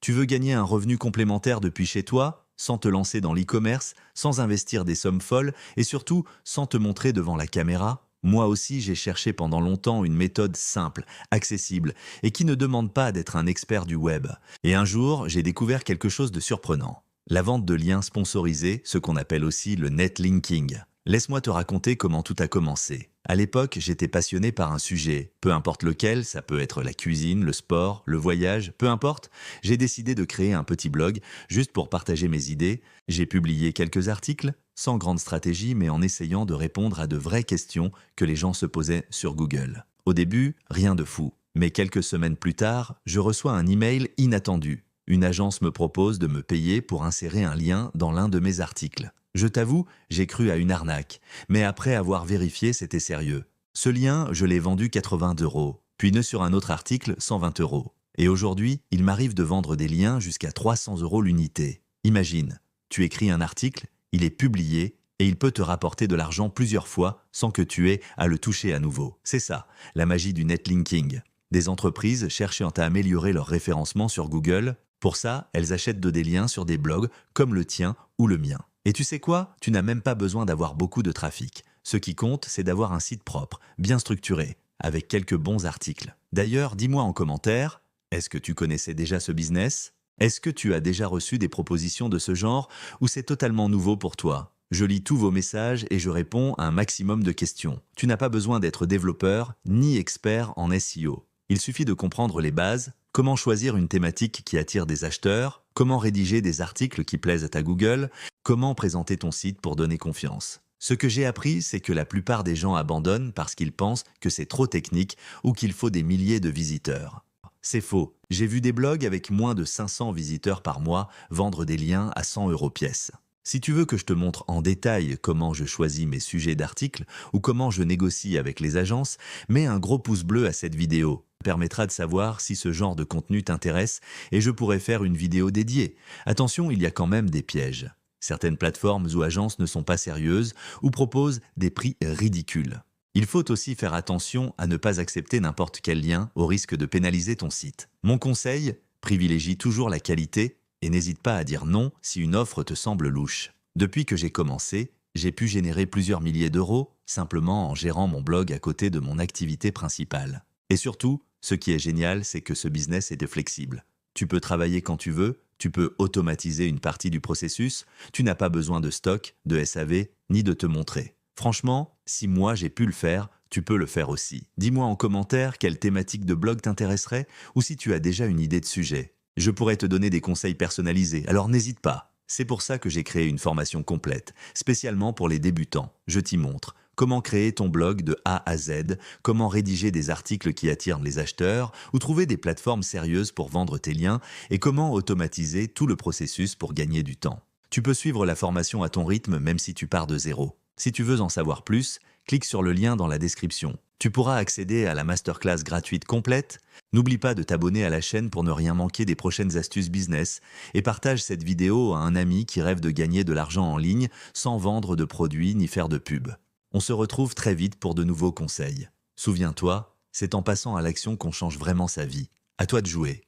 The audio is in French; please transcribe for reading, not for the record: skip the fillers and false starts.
Tu veux gagner un revenu complémentaire depuis chez toi, sans te lancer dans l'e-commerce, sans investir des sommes folles et surtout sans te montrer devant la caméra? Moi aussi, j'ai cherché pendant longtemps une méthode simple, accessible et qui ne demande pas d'être un expert du web. Et un jour, j'ai découvert quelque chose de surprenant. La vente de liens sponsorisés, ce qu'on appelle aussi le netlinking. Laisse-moi te raconter comment tout a commencé. À l'époque, j'étais passionné par un sujet, peu importe lequel, ça peut être la cuisine, le sport, le voyage, peu importe. J'ai décidé de créer un petit blog, juste pour partager mes idées. J'ai publié quelques articles, sans grande stratégie, mais en essayant de répondre à de vraies questions que les gens se posaient sur Google. Au début, rien de fou. Mais quelques semaines plus tard, je reçois un email inattendu. Une agence me propose de me payer pour insérer un lien dans l'un de mes articles. Je t'avoue, j'ai cru à une arnaque, mais après avoir vérifié, c'était sérieux. Ce lien, je l'ai vendu 80 €, puis sur un autre article, 120 €. Et aujourd'hui, il m'arrive de vendre des liens jusqu'à 300 € l'unité. Imagine, tu écris un article, il est publié, et il peut te rapporter de l'argent plusieurs fois sans que tu aies à le toucher à nouveau. C'est ça, la magie du netlinking. Des entreprises cherchant à améliorer leur référencement sur Google. Pour ça, elles achètent des liens sur des blogs comme le tien ou le mien. Et tu sais quoi? Tu n'as même pas besoin d'avoir beaucoup de trafic. Ce qui compte, c'est d'avoir un site propre, bien structuré, avec quelques bons articles. D'ailleurs, dis-moi en commentaire, est-ce que tu connaissais déjà ce business? Est-ce que tu as déjà reçu des propositions de ce genre ou c'est totalement nouveau pour toi? Je lis tous vos messages et je réponds à un maximum de questions. Tu n'as pas besoin d'être développeur ni expert en SEO. Il suffit de comprendre les bases, comment choisir une thématique qui attire des acheteurs, comment rédiger des articles qui plaisent à Google, comment présenter ton site pour donner confiance. Ce que j'ai appris, c'est que la plupart des gens abandonnent parce qu'ils pensent que c'est trop technique ou qu'il faut des milliers de visiteurs. C'est faux. J'ai vu des blogs avec moins de 500 visiteurs par mois vendre des liens à 100 € pièce. Si tu veux que je te montre en détail comment je choisis mes sujets d'articles ou comment je négocie avec les agences, mets un gros pouce bleu à cette vidéo. Ça permettra de savoir si ce genre de contenu t'intéresse et je pourrais faire une vidéo dédiée. Attention, il y a quand même des pièges. Certaines plateformes ou agences ne sont pas sérieuses ou proposent des prix ridicules. Il faut aussi faire attention à ne pas accepter n'importe quel lien au risque de pénaliser ton site. Mon conseil, privilégie toujours la qualité et n'hésite pas à dire non si une offre te semble louche. Depuis que j'ai commencé, j'ai pu générer plusieurs milliers d'euros simplement en gérant mon blog à côté de mon activité principale. Et surtout, ce qui est génial, c'est que ce business est flexible. Tu peux travailler quand tu veux, tu peux automatiser une partie du processus, tu n'as pas besoin de stock, de SAV, ni de te montrer. Franchement, si moi j'ai pu le faire, tu peux le faire aussi. Dis-moi en commentaire quelle thématique de blog t'intéresserait ou si tu as déjà une idée de sujet. Je pourrais te donner des conseils personnalisés, alors n'hésite pas. C'est pour ça que j'ai créé une formation complète, spécialement pour les débutants. Je t'y montre comment créer ton blog de A à Z, comment rédiger des articles qui attirent les acheteurs ou trouver des plateformes sérieuses pour vendre tes liens et comment automatiser tout le processus pour gagner du temps. Tu peux suivre la formation à ton rythme même si tu pars de zéro. Si tu veux en savoir plus, clique sur le lien dans la description. Tu pourras accéder à la masterclass gratuite complète. N'oublie pas de t'abonner à la chaîne pour ne rien manquer des prochaines astuces business et partage cette vidéo à un ami qui rêve de gagner de l'argent en ligne sans vendre de produits ni faire de pub. On se retrouve très vite pour de nouveaux conseils. Souviens-toi, c'est en passant à l'action qu'on change vraiment sa vie. À toi de jouer.